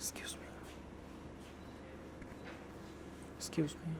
Excuse me. Excuse me.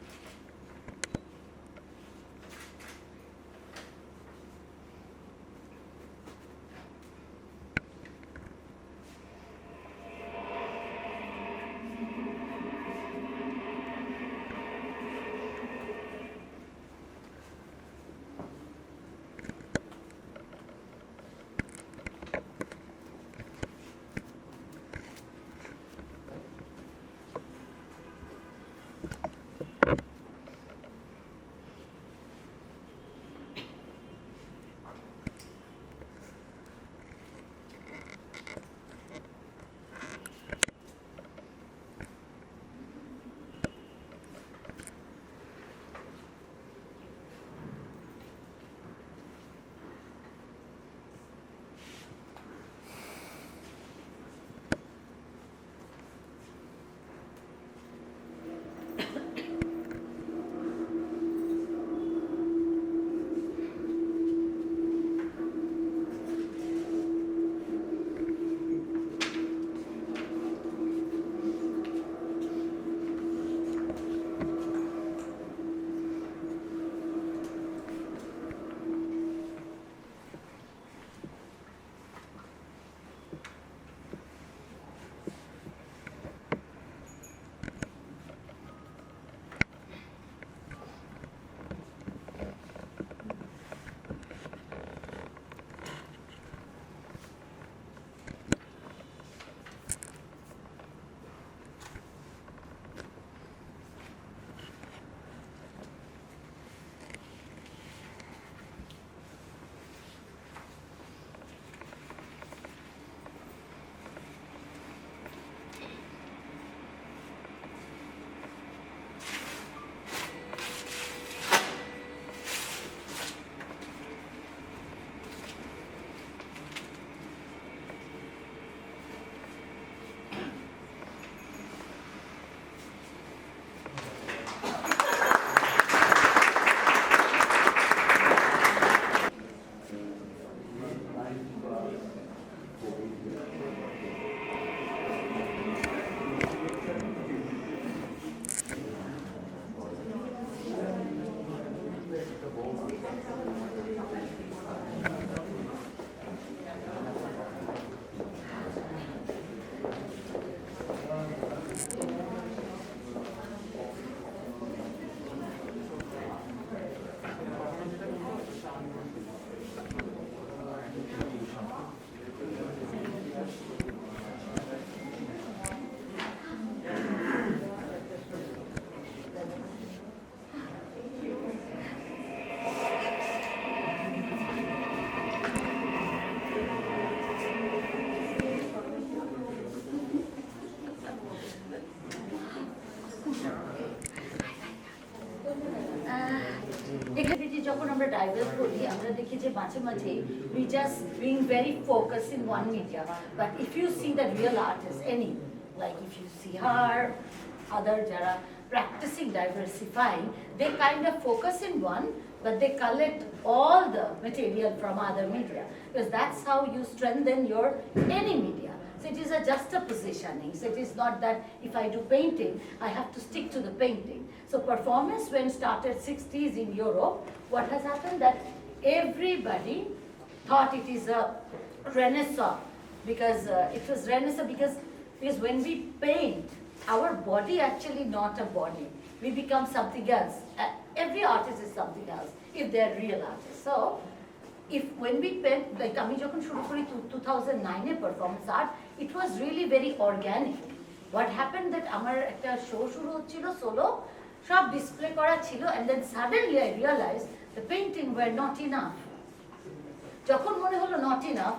যখন আমরা diverse করি আমরা দেখি যে মাঝে মাঝে we just being very focused in one media, but if you see the real artist any like if you see her other যারা practicing diversifying, they kind of focus in one but they collect all the material from other media, because that's how you strengthen your any media. So it is a juxtapositioning. So it is not that if I do painting, I have to stick to the painting. So performance when started 60s in Europe, what has happened that everybody thought it is a renaissance, because it was renaissance because when we paint, our body actually not a body. We become something else. Every artist is something else if they're real artists. So if when we paint, like আমি যখন শুরু করি 2009 এ performance art, it was really very organic. What happened that আমার একটা show শুরু হচ্ছিল solo, সব display করা ছিল, and then suddenly I realized the painting were not enough. যখন মনে হলো not enough,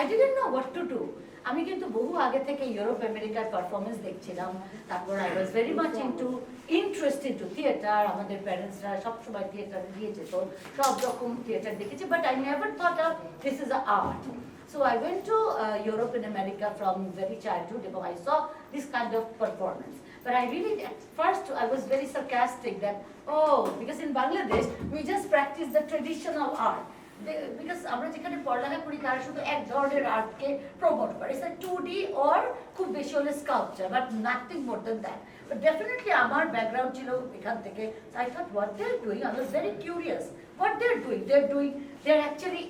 I didn't know what to do. আমি কিন্তু বহু আগে থেকে ইউরোপ আমেরিকার পারফরমেন্স দেখছিলাম, তারপর I was very much interested to theater. আমাদের প্যারেন্টসরা সবসময় থিয়েটারে দিয়ে যেত, সব রকম থিয়েটার দেখেছি, but I never thought of this is an art. So I went to Europe and America from very childhood, and I saw this kind of performance. But I really, at first, I was very sarcastic that, oh, because in Bangladesh, we just practice the traditional art. Because আমরা যেখানে পড়ালেখা করি তারা শুধু এক ধরনের আর্টকে promote করে, ইটস 2D অর খুব বেশি হলে sculpture, but nothing more than that. But definitely আমার ব্যাকগ্রাউন্ড ছিল এখান থেকে, I thought what they are doing, I was very curious what they're doing, they're actually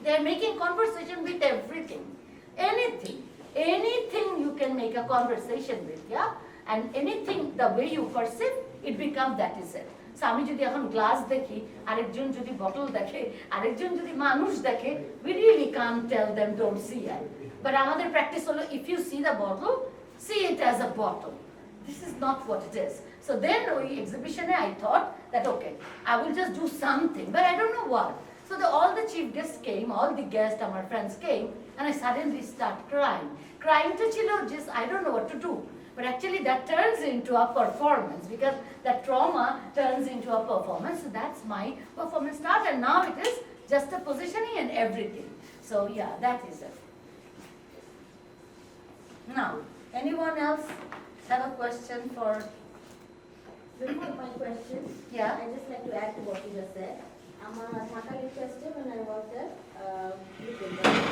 they're making conversation with everything, anything you can make a conversation with, yeah, and anything the way you perceive it becomes that is it. So আমি যদি এখন glass দেখি, আরেকজন যদি bottle দেখে, আরেকজন যদি মানুষ দেখে, we really can't tell them don't see it, but আমাদের practice হলো if you see the bottle, see it as a bottle, this is not what it is. So then ওই exhibition I thought that okay, I will just do something, but I don't know what. So all the chief guests came, all the guests and my friends came, and I suddenly start crying to chilo, just I don't know what to do. But actually that turns into a performance, because that trauma turns into a performance. So that's my performance start, and now it is just a positioning and everything. So yeah, that is it. Now, anyone else have a question for? Before my question, Yeah. I just like to add to what you just said. I'm a Dhaka University when I was there,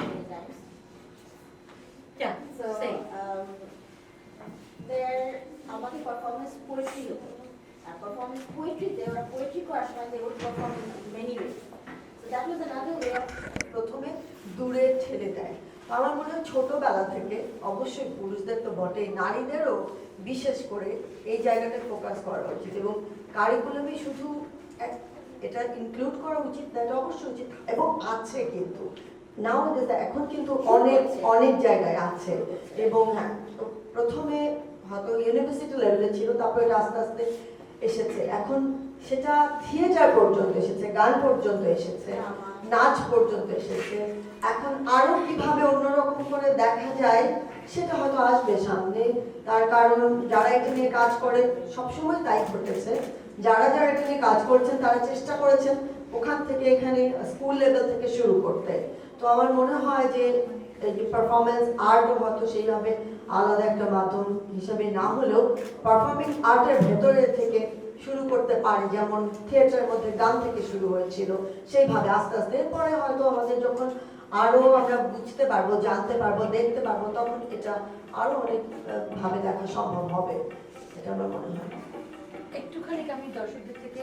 many times. Yeah, So say. there, আমাদের performance poetry হতো। আর performance poetry, they were poetry করার সময় they would perform in many ways. So that was another way of প্রথমে দূরে ঠেলে দেয়। আমার মনে হয় ছোটবেলা থেকে অবশ্যই পুরুষদের তো বটেই, নারীদেরও বিশেষ করে এই জায়গাটা ফোকাস করা উচিত, এবং কারিকুলামে শুধু এটা ইনক্লুড করা উচিত না, এটা অবশ্যই উচিত, এবং আছে কিন্তু নাও এখন কিন্তু অনেক অনেক জায়গায় আছে। এবং হ্যাঁ, প্রথমে হয়তো ইউনিভার্সিটি লেভেলে ছিল, তারপরে এটা আস্তে আস্তে এসেছে, এখন সেটা থিয়েটার পর্যন্ত এসেছে, গান পর্যন্ত এসেছে, নাচ পর্যন্ত এসেছে। এখন আরো কিভাবে অন্যরকম করে দেখা যায় সেটা হয়তো আসবে সামনে, তার কারণ যারা এটা নিয়ে কাজ করে সবসময় তাই ঘটেছে, যারা যারা এটা নিয়ে কাজ করছেন তারা চেষ্টা করেছেন ওখান থেকে এখানে স্কুল লেভেল থেকে শুরু করতে। তো আমার মনে হয় যে পারফরমেন্স আর্টও হয়তো সেইভাবে আলাদা একটা মাধ্যম হিসাবে না হলেও পারফর্মিং আর্টের ভেতরে থেকে শুরু করতে পারে, যেমন থিয়েটারের মধ্যে গান থেকে শুরু হয়েছিল, সেইভাবে আস্তে আস্তে এরপরে হয়তো আমাদের যখন আরো আমরা বুঝতে পারবো, জানতে পারবো, দেখতে পারবো, তখন এটা আরো অনেক ভাবে দেখা সম্ভব হবে, এটা আমার মনে হয়। একটুখানি আমি দর্শকদের থেকে,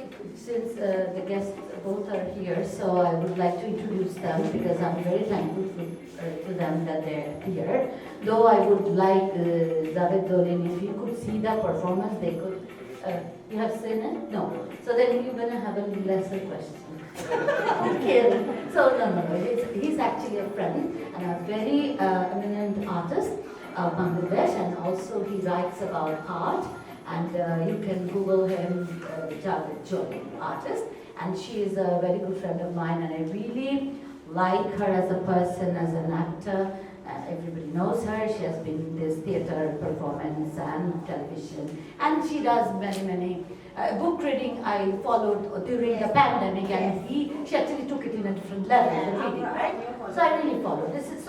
since the guests both are here, so I would like to introduce them because I'm very thankful to them that they're here. Though I would like Zaved Dolin, if you could see the performance, they could. You have seen it? No. So then you're gonna have a lesser question. Okay. So no. He's actually a friend and a very eminent artist of Bangladesh, and also he writes about art. And you can Google him, Javed Jolly, artist, and she is a very good friend of mine, and I really like her as a person, as an actor. Everybody knows her. She has been in this theater performance and television, and she does many book reading. I followed during the pandemic, and she actually took it in a different level, the reading, right? So I really followed. This is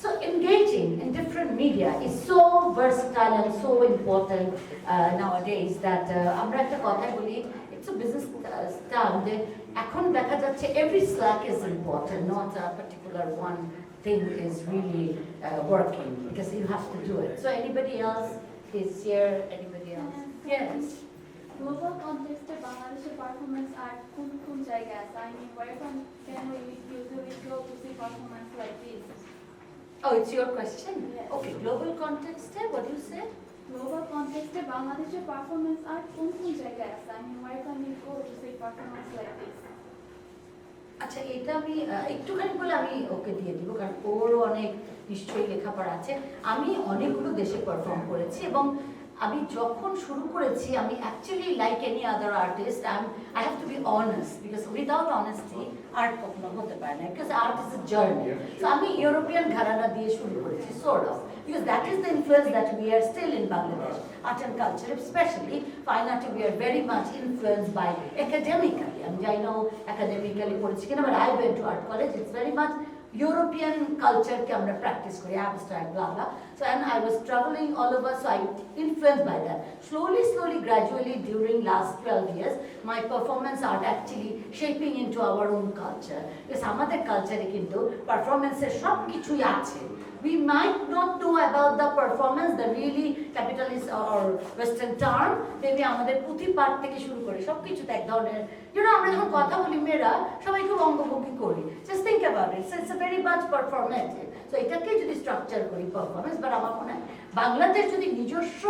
so engaging in different media is so versatile and so important nowadays that আমরা একটা কথা বলি, it's a business term, that এখন দেখা যাচ্ছে every slack is important, not a particular one thing is really working, because you have to do it. So anybody else is here? Anybody else? Yes. Global context of Bangladesh performance art কোন জায়গায় আছে? I mean, where can we usually go to see performance like this? Oh, it's your question? Yes. Okay, global context, what do you say? Global context of Bangladesh performance art কোন জায়গায় আছে? I mean, where can we go to see performance like this? আচ্ছা, এটা আমি একটুখানি বলে আমি ওকে দিয়ে দিব, কারণ ওরও অনেক নিশ্চয়ই লেখাপড়া আছে। আমি অনেকগুলো দেশে পারফর্ম করেছি, এবং আমি যখন শুরু করেছি আমি actually like any other artist I have to be honest, because without honesty art কখনো হতে পারে না, because art is a journey. So আমি ইউরোপিয়ান ঘরানা দিয়ে শুরু করেছি, sort of, because that is the influence that we are still in Bangladesh, art and culture, especially fine art, we are very much influenced by academically. I know academically পড়েছি কিনা, but I went to art college, it's very much European culture ke amra practice kori, abstract, blah blah. So and I was traveling all over, so I influenced by that. Slowly, gradually during last 12 years, my performance art actually shaping into our own culture. Because amader culture e kintu performance er sob kichui ache. We might not know about the performance, the really capitalist or Western term, maybe আমাদের পুঁথি পাঠ থেকে শুরু করে সব কিছুতে এক ধরনের, আমরা যখন কথা বলি মেয়েরা সবাই খুব অঙ্গভঙ্গি করি, just think about it, it's a very much performative. So এটাকে যদি স্ট্রাকচার করি পারফরমেন্স, বাট আমার মনে হয় বাংলাদেশ যদি নিজস্ব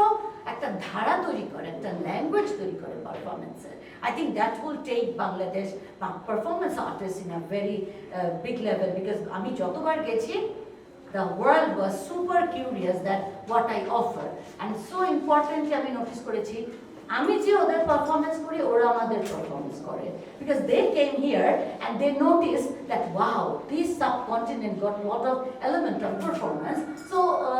একটা ধারা তৈরি করে, একটা ল্যাঙ্গুয়েজ তৈরি করে পারফরমেন্সের, I think that will take Bangladesh performance artists in a very big level, because আমি যতবার গেছি the world was super curious that what I offer, and so importantly আমি নোটিস করেছি আমি যে ওদের পারফরমেন্স করি ওরা আমাদের পারফরমেন্স করে, because they came here and they noticed that wow, this subcontinent got a lot of element of performance. So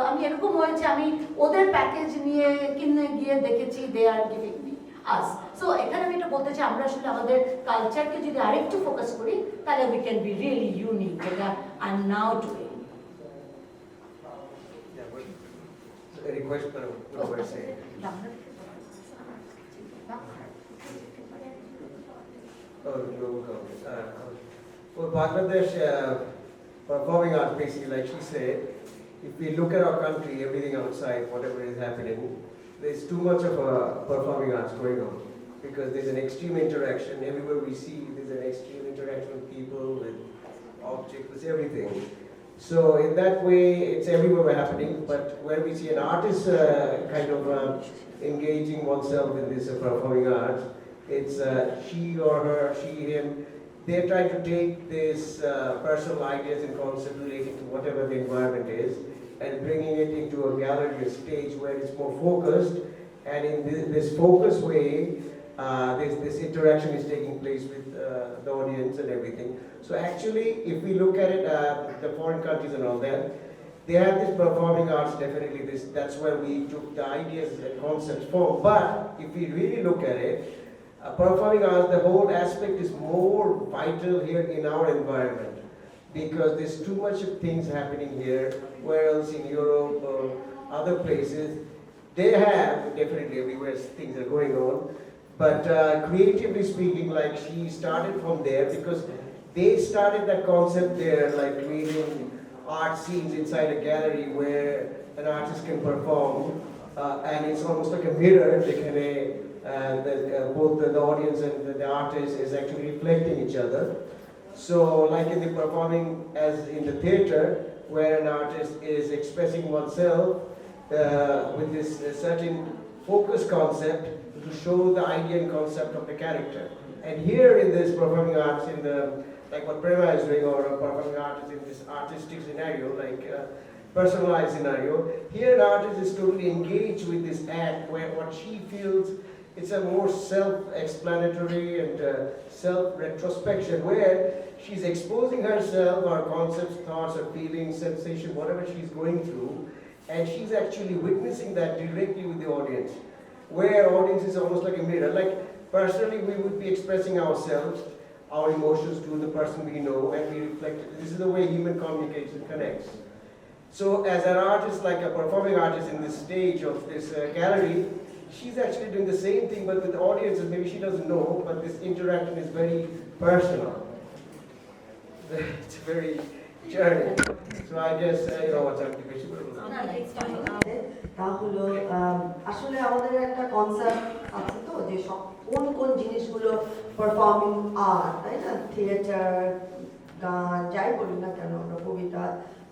আমি এরকম হয়েছে আমি ওদের প্যাকেজ নিয়ে কিনে গিয়ে দেখেছি they are giving me us. So এখানে আমি এটা বলতে চাই আমরা আসলে আমাদের কালচারকে যদি আরেকটু ফোকাস করি তাহলে we can be really unique, যেটা I'm now doing. Any question? What do I say? Oh, global government. Well, Bangladesh performing arts, basically, like she said, if we look at our country, everything outside, whatever is happening, there's too much of performing arts going on, because there's an extreme interaction. Everywhere we see, there's an extreme interaction with people, with objects, with everything. So in that way, it's everywhere happening, but when we see an artist kind of engaging oneself in this performing arts, it's she or her, she, him, they're trying to take this personal ideas and concepts relating to whatever the environment is and bringing it into a gallery, a stage where it's more focused, and in this focused way, this interaction is taking place with the audience and everything. So actually, if we look at it, the foreign countries and all that, they have this performing arts, definitely that's where we took the ideas and concepts from. But if we really look at it, performing arts, the whole aspect is more vital here in our environment, because there's too much of things happening here, where else in Europe or other places, they have, definitely everywhere things are going on, but creatively speaking, like she started from there, because they started that concept there, like creating art scenes inside a gallery where an artist can perform, and it's almost like a mirror. They can, both the audience and the artist is actually reflecting each other. So, like in the performing, as in the theater, where an artist is expressing oneself with this certain focus concept to show the idea and concept of the character. And here in this performing arts, in the like what Preema is doing, or a performing artist in this artistic scenario, like personalized scenario, here an artist is totally engaged with this act, where what she feels, it's a more self-explanatory and self-retrospection, where she's exposing herself, her concepts, thoughts, her feelings, sensation, whatever she's going through, and she's actually witnessing that directly with the audience, where audience is almost like a mirror. Like personally, we would be expressing ourselves, our emotions to the person we know, and we reflect it. This is the way human communicates and connects. So as an artist, like a performing artist in this stage of this gallery, she's actually doing the same thing, but with the audience, and maybe she doesn't know, but this interaction is very personal. It's very journey. So I guess, what's up to তা হলো আসলে আমাদের একটা concept আছে তো, যে সব কোন জিনিসগুলো পারফর্মিং আর্ট, তাই না, থিয়েটার, গান, যাই বলি না কেন আমরা, কবিতা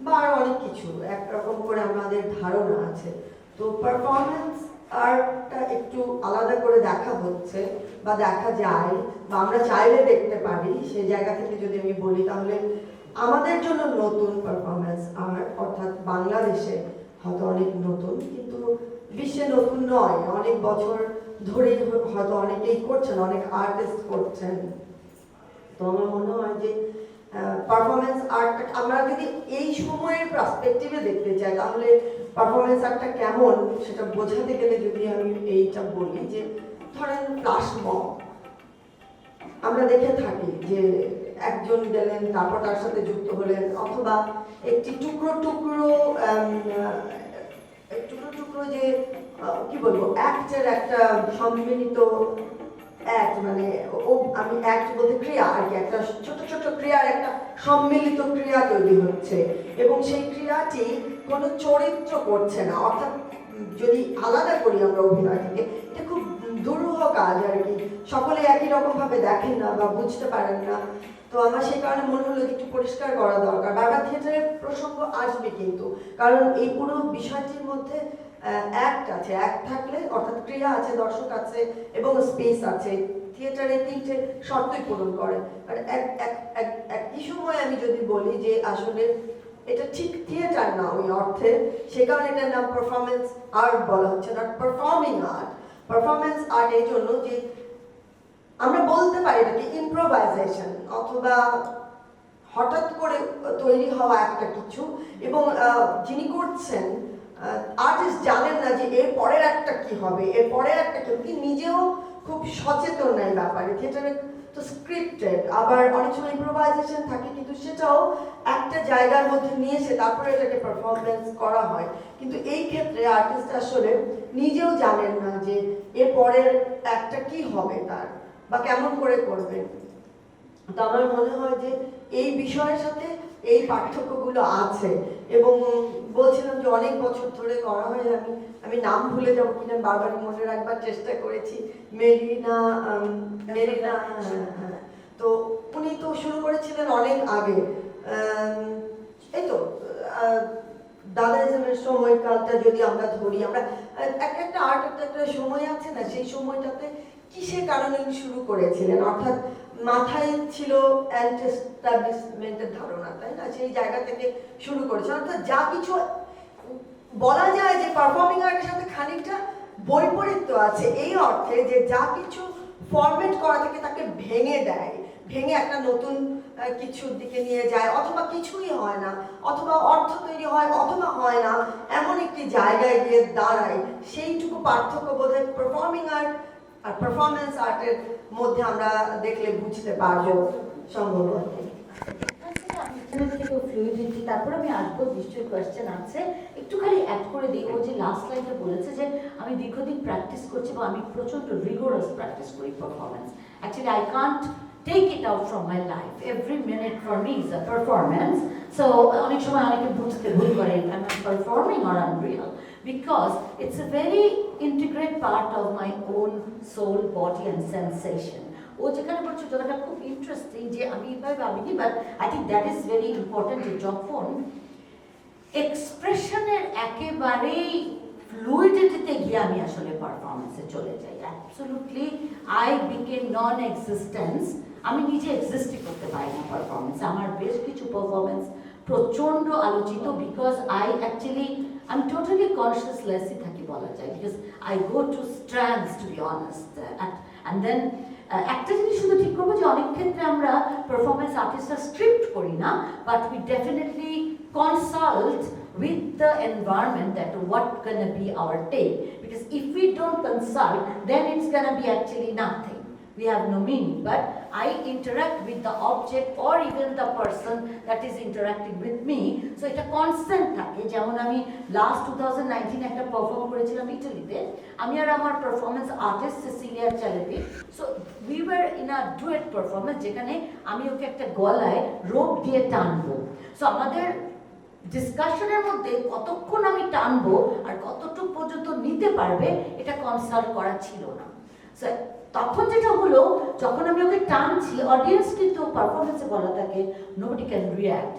বা আরো অনেক কিছু একরকম করে আমাদের ধারণা আছে। তো পারফরমেন্স আর্টটা একটু আলাদা করে দেখা হচ্ছে বা দেখা যায়, বা আমরা চাইলে দেখতে পারি। সেই জায়গা থেকে যদি আমি বলি, তাহলে আমাদের জন্য নতুন পারফরমেন্স আর্ট, অর্থাৎ বাংলাদেশে হয়তো অনেক নতুন, কিন্তু বিশ্বে নতুন নয়, অনেক বছর ধরেই হয়তো অনেকেই করছেন, অনেক আর্টিস্ট করছেন। তো আমার মনে হয় যে পারফরমেন্স আর্ট আমরা যদি এই সময়ের পার্সপেক্টিভে দেখতে চাই, তাহলে পারফরমেন্স আর্টটা কেমন সেটা বোঝাতে গেলে যদি আমি এইটা বলি, যে ধরেন ফ্ল্যাশ মব আমরা দেখে থাকি, যে একজন গেলেন তারপর তার সাথে যুক্ত হলেন, অথবা একটি টুকরো টুকরো যে কি বলবো অ্যাক্টের একটা সম্মিলিত অ্যাক্ট, মানে আমি অ্যাক্ট বলতে ক্রিয়া আর কি, একটা ছোট ছোট ক্রিয়ার একটা সম্মিলিত ক্রিয়া তৈরি হচ্ছে, এবং সেই ক্রিয়াটি কোনো চরিত্র করছে না। অর্থাৎ যদি আলাদা করি আমরা অভিনয় থেকে, এটা খুব দুরূহ কাজ আর কি, সকলে একই রকম ভাবে দেখেন না বা বুঝতে পারেন না। তো আমার সেই কারণে মনে হলো যে একটু পরিষ্কার করা দরকার। বারবার থিয়েটারের প্রসঙ্গ আসবে কিন্তু, কারণ এই পুরো বিষয়টির মধ্যে অ্যাক্ট আছে, অ্যাক্ট থাকলে অর্থাৎ ক্রিয়া আছে, দর্শক আছে এবং স্পেস আছে। থিয়েটারে তিনটে শর্তই পূরণ করে। আর একই সময় আমি যদি বলি যে আসলে এটা ঠিক থিয়েটার না ওই অর্থে, সে কারণে এটার নাম পারফরমেন্স আর্ট বলা হচ্ছে, not performing art. Performance art এই জন্য যে আমরা বলতে পারি এটাকে ইম্প্রোভাইজেশন, অথবা হঠাৎ করে তৈরি হওয়া একটা কিছু, এবং যিনি করছেন আর্টিস্ট জানেন না যে এর পরের একটা কি হবে, এর পরের একটা কি হবে, নিজেও খুব সচেতন না এই ব্যাপারে। থিয়েটারে তো স্ক্রিপ্টেড, আবার অনেক সময় ইম্প্রোভাইজেশন থাকে, কিন্তু সেটাও একটা জায়গার মধ্যে নিয়ে এসে তারপরে এটাকে পারফরমেন্স করা হয়। কিন্তু এই ক্ষেত্রে আর্টিস্ট আসলে নিজেও জানেন না যে এর পরের একটা কি হবে তার, বা কেমন করে করবে। তো আমার মনে হয় যে এই বিষয়ের সাথে এই পার্থক্যগুলো আছে, এবং বলছিলাম যে অনেক বছর ধরে করা হয়। আমি নাম ভুলে যাবো কিনা বারবার মনে রাখবার চেষ্টা করেছি, মেরিনা। তো উনি তো শুরু করেছিলেন অনেক আগে, এই তো দাদাইজমের সময়কালটা যদি আমরা ধরি, আমরা একটা আর্টের একটা সময় আছে না, সেই সময়টাতে কিসের কারণে উনি শুরু করেছিলেন, অর্থাৎ মাথায় ছিল অ্যান্টি-এস্টাবলিশমেন্টের ধারণা, তাই না? সেই জায়গা থেকে শুরু করেছে। অর্থাৎ যা কিছু বলা যায় যে পারফর্মিং আর্টের সাথে খানিকটা বৈপরীত্য আছে, এই অর্থে যে যা কিছু ফরম্যাট করা থাকে তাকে ভেঙে দেয়, ভেঙে একটা নতুন কিছুর দিকে নিয়ে যায়, অথবা কিছুই হয় না, অথবা অর্থ তৈরি হয় অথবা হয় না, এমন একটি জায়গায় গিয়ে দাঁড়ায়। সেইটুকু পার্থক্য বোধহয় পারফর্মিং আর্ট আর পারফরমেন্স আর্টের মধ্যে আমরা দেখলে বুঝতে পারবো সম্ভবত। ফ্লুইডিটি, তারপর আমি আসবো, নিশ্চয়ই কোয়েশ্চেন আছে, একটুখানি অ্যাড করে দিই। ও যে লাস্ট লাইনটা বলেছে যে আমি দীর্ঘদিন প্র্যাকটিস করছি বা আমি প্রচন্ড রিগোরাস প্র্যাকটিস করি performance. Actually I can't take it out from my life. Every minute for me is a performance. So অনেক সময় অনেকে বুঝতে ভুল করে am I performing or I'm real, because it's a very integrate part of my own soul, body and sensation. ও যেখানে বলছো যেটা খুব ইন্টারেস্টিং, যে আমি এভাবে ভাবিনি, but I think that is very important, যে যখন এক্সপ্রেশনের একেবারেই ফ্লুইডিটিতে গিয়ে আমি আসলে পারফরমেন্সে চলে যাই, absolutely I became non existence, আমি নিজে এক্সিস্টই করতে পারি না পারফরমেন্সে। আমার বেশ কিছু পারফরমেন্স প্রচণ্ড আলোচিত, বিকজ আই অ্যাকচুয়ালি আমি টোটালি কনসিয়াসলেসই থাকি বলা যায়, because I go to strands to be honest. And then একটা জিনিস শুধু ঠিক করবো যে অনেক ক্ষেত্রে আমরা পারফরমেন্স আর্টিস্টরা স্ক্রিপ্ট করি না, but we definitely consult with the environment that what gonna be our take, because if we don't consult, then it's gonna be actually nothing, we have no meaning. But I interact with the object or even the person that is interacting with me, so এটা constant থাকে। যেমন আমি last 2019 একটা perform করেছিলাম ইটালিতে, আমি আর আমার পারফরমেন্স আর্টিস্ট সিসিলিয়া চ্যালেপি, so we were in a duet performance, যেখানে আমি ওকে একটা গলায় রোপ দিয়ে টানবো। সো আমাদের ডিসকাশনের মধ্যে কতক্ষণ আমি টানবো আর কতটুকু পর্যন্ত নিতে পারবে এটা কনসাল্ট করা ছিল না। সো তখন যেটা হলো, যখন আমি ওকে টানছি, অডিয়েন্স কিন্তু পারফরমেন্সে বলা থাকে nobody can react,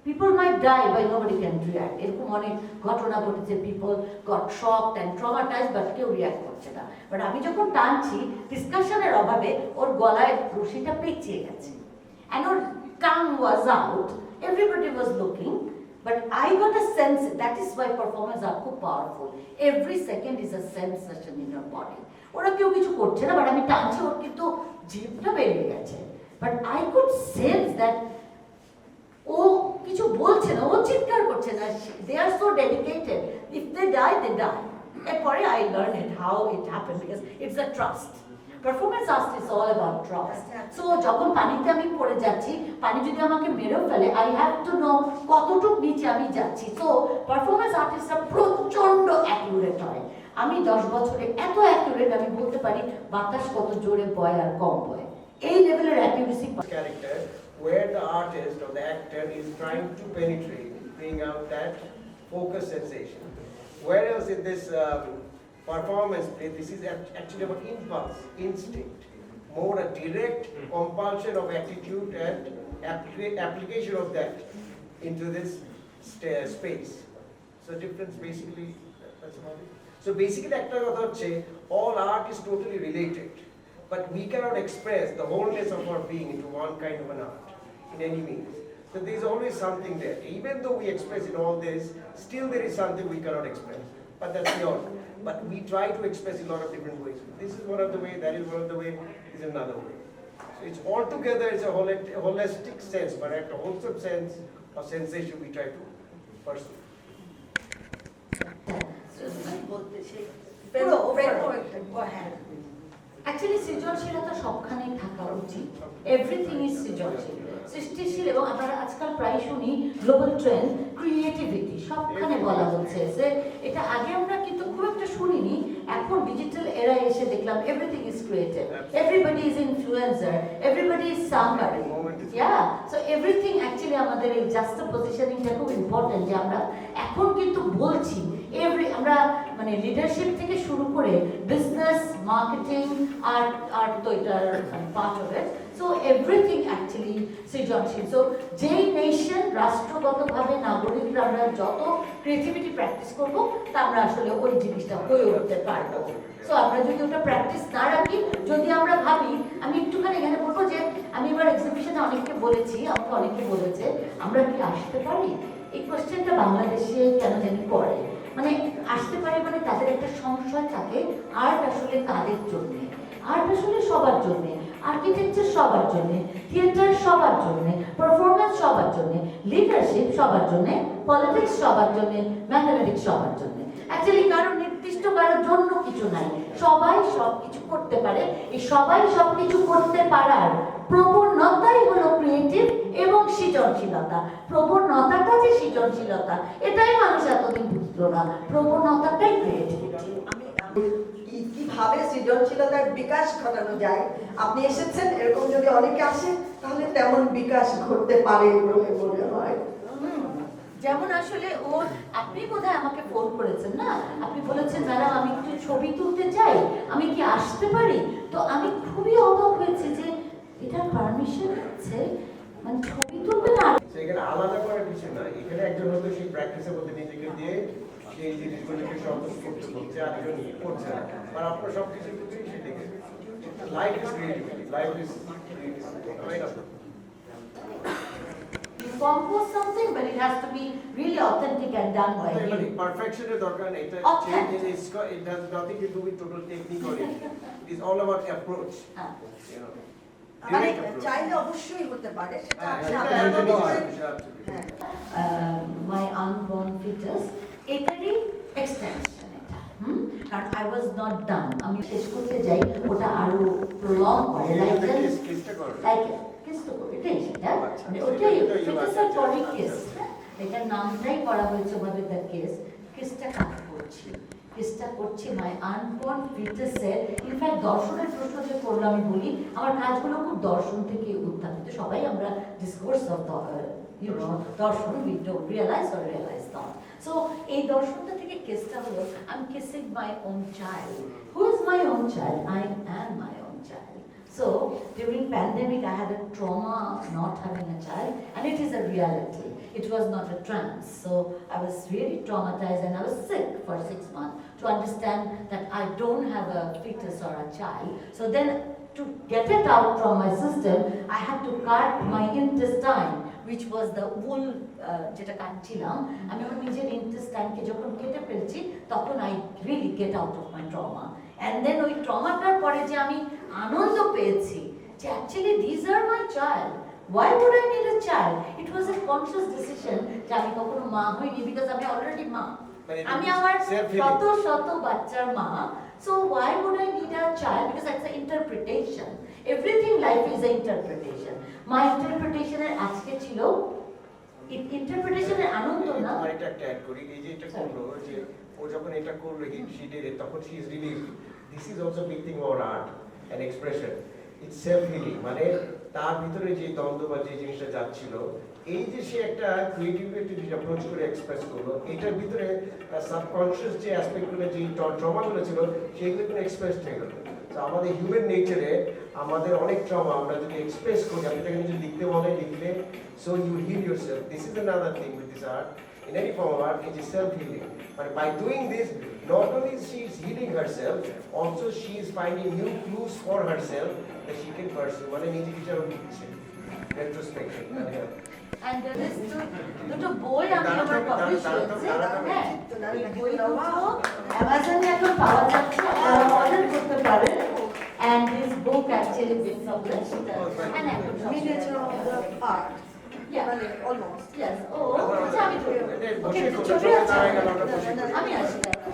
people might die by nobody can react, এরকম অনেক ঘটনা ঘটেছে, people got shocked and traumatised, but কেউ রিয়্যাক্ট করছে না। বাট আমি যখন টানছি, ডিসকাশনের অভাবে ওর গলায় রশিটা পেঁচিয়ে গেছে, and or tongue was out, everybody was looking, but I got a sense. That is why performance are so powerful. Every second is a sensation in your body. ওরা কেউ কিছু করছে না, বাট আমি টানছি, ওর কিন্তু জিভটা বেরিয়ে গেছে, but I could sense that ও কিছু বলছে না, ও চিৎকার করছে না, they are so dedicated, if they die they die. এরপরে I learn it how it happen, because it's a trust. Performance art is all about trust. So যখন পানিতে আমি পড়ে যাচ্ছি, পানি যদি আমাকে মেরেও ফেলে, আই হ্যাভ টু নো কতটুকু নিচে আমি যাচ্ছি। সো পারফরমেন্স আর্টিস্টরা প্রচন্ড অ্যাকুরেট হয়। আমি 10 বছরে এত অ্যাকুরেট আমি বলতে পারি বাতাস কত জোরে বয় আর কম বয়, এই লেভেলের accuracy. Character where the artist or the actor is trying to penetrate, bring out that focus sensation. Whereas in this performance play, this is actually about impulse, instinct, more a direct compulsion of attitude and application of that into this space. So difference basically, that's about it. So basically all art is totally related, but we cannot express the wholeness of our being into one kind of an art in any means. So there is always something there. Even though we express in all this, still there is something we cannot express. But that's beyond. But we try to express in a lot of different ways. This is one of the way, that is one of the way, this is another way. So it's all together, it's a holistic sense, but at a wholesome sense or sensation we try to pursue. Actually সৃজনশীলতা সবখানেই থাকা উচিত। Everything is সৃজনশীল, সৃষ্টিশীল। এবং আমরা আজকাল প্রায় শুনি গ্লোবাল ট্রেন্ড ক্রিয়েটিভিটি, সবখানে বলা হচ্ছে যে এটা আগে আমরা কিন্তু খুব একটা শুনিনি। এখন ডিজিটাল এরা এসে দেখলাম everything is creative, everybody is influencer, everybody is somebody. Yeah, so everything actually আমাদের এই জাস্ট পজিশনিংটা খুব ইম্পর্টেন্ট, যে আমরা এখন কিন্তু বলছি আমরা মানে লিডারশিপ থেকে শুরু করে বিজনেস, মার্কেটিং, আর্ট তো এটার part of it. So everything actually সৃজনশীল। সো যেই নেশন রাষ্ট্রগতভাবে নাগরিকরা আমরা যত ক্রিয়েটিভিটি প্র্যাকটিস করবো, তা আমরা আসলে ওই জিনিসটা হয়ে উঠতে পারবো। সো আমরা যদি ওটা প্র্যাকটিস না রাখি, যদি আমরা ভাবি, আমি একটুখানি এখানে বলবো যে আমি এবার এক্সিবিশনে অনেককে বলেছি, আমাকে অনেকে বলেছে আমরা কি আসতে পারি। এই কোয়েশ্চেনটা বাংলাদেশে কেন জানি করে, মানে আসতে পারে মানে তাদের একটা সংশয় থাকে আর্ট আসলে কাদের জন্যে। আর্ট আসলে সবার জন্যে, আর্কিটেকচার সবার জন্যে, থিয়েটার সবার জন্যে, পারফরমেন্স সবার জন্যে, লিডারশিপ সবার জন্যে, পলিটিক্স সবার জন্যে, ম্যাথমেটিক্স সবার জন্যে। অ্যাকচুয়ালি কারো নির্দিষ্ট কারোর জন্য কিছু নাই, সবাই সব কিছু করতে পারে। এই সবাই সব কিছু করতে পারার প্রবণতাই হলো ক্রিয়েটিভ এবং সৃজনশীলতা। প্রবণতাটা যে সৃজনশীলতা, এটাই মানুষ এতদিন বুঝলো না, প্রবণতাটাই ক্রিয়েটিভিটি। কিভাবে সৃজনশীলতার বিকাশ ঘটানো যায়, আপনি এসেছেন, এরকম যদি অনেকে আসে তাহলে তেমন বিকাশ ঘটতে পারে বলে মনে হয়। যেমন আসলে আপনি বোধহয় আমাকে ফোন করেছেন না, আপনি বলেছেন ম্যাডাম আমি একটু ছবি তুলতে চাই, আমি কি আসতে পারি। তো আমি খুবই অবাক হয়েছি যে এটা পারমিশন আছে, মানে ছবি তুলবে না। সেখানে আলাদা করার কিছু না, এখানে একজন হয়তো সেই প্র্যাকটিসের মধ্যে নিজেকে দিয়ে সেই জিনিসগুলোকে সন্তুষ্ট করতে বলছে, আরেকজন করছে না, আর আপনার সব কিছুর প্রতি সেটাকে life is creativity, life is compose something, but it has to be really authentic and done by you. Perfection is দরকার নেই, এটা it has nothing to do with total technique or anything. It is all about approach. You know, মানে direct approach. চাইলে অবশ্যই হতে পারে, সেটা সেটা আপনার মতো করে। My unborn fetus, এটারই এক্সটেনশন এটা। কারণ I was not done, আমি শেষ করতে যাই, ওটা আরো প্রলং করে, লাইক কিস তো এটাই সেটা, মানে ওটাই ফিটাসের পরে কিস, এটার নামটাই করা হয়েছে ওভাবে দ্য কিসটা কাজ করছি, কিসটা করছি মাই আনবর্ন ফিটাসের। ইনফ্যাক্ট দর্শনের প্রশ্ন যে করলাম, আমি বলি আমার কাজগুলো খুব দর্শন থেকে উত্থাপিত, সবাই আমরা ডিসকোর্স অফ দর্শন, we don't realise or realise not. So এই দর্শনটা থেকে কেসটা হলো I am kissing my own child. Who is my own child? I am my own child. So during pandemic I had a trauma of not having a child, and it is a reality. It was not a trance. So I was really traumatized and I was sick for 6 months to understand that I don't have a fetus or a child. So then to get it out from my system, I had to cut my intestine, which was the wool যেটা কাটছিলাম আমি আমার নিজের ইন্টেস্টাইনকে যখন কেটে ফেলছি, তখন I really get out of my trauma. And then ওই ট্রমাটার পরে যে আমি আনন্দ পেয়েছি যে actually these are my child. Why would I need a child? It was a conscious decision যে আমি কখনো মা হইনি, because আমি already মা, আমি আমার শত শত বাচ্চার মা। So why would I need a child? Because it's an interpretation. Everything life is an interpretation. My interpretation এর আজকে ছিল interpretation এর আনন্দ না। আরেকটা ট্যাগ করি, এই যে এটা করলো, যে ও যখন এটা করলো, she did it, তখন she is relieved. This is also big thing about art and expression. It's self-healing, মানে তার ভিতরে যে দ্বন্দ্ব বা যে জিনিসটা যাচ্ছিল, এই যে সে একটা ক্রিয়েটিভিটি অ্যাপ্রোচ করে এক্সপ্রেস করলো, এটার ভিতরে সাবকনশিয়াস যে অ্যাসপেক্টগুলো, যে ট্রমাগুলো ছিল, সেগুলো কিন্তু এক্সপ্রেস হয়ে গেল। তো আমাদের হিউম্যান নেচারে আমাদের অনেক ট্রমা আমরা যদি এক্সপ্রেস করি, আপনি তাকে যদি লিখতে বলে লিখলে, so you heal yourself. This is another thing with this art. In any form of art, it is self-healing. But by doing this, not only she is healing herself, also she is finding new clues for herself that she can pursue. মানে নিজে বিচার দিচ্ছে, retrospection. And this দুটো বই আমি আমার publish করেছি। হ্যাঁ, এই বই দুটো অ্যামাজনে এখন পাওয়া যাচ্ছে, আপনারা অর্ডার করতে পারেন। And this book actually been published. And Miniature of the art. Yeah. মানে almost. Yes. Oh, আচ্ছা আমি তো। বসে Okay, করতে ছবি আছে। হবে, তার আগে আমরা বসে করি। আমি আসি।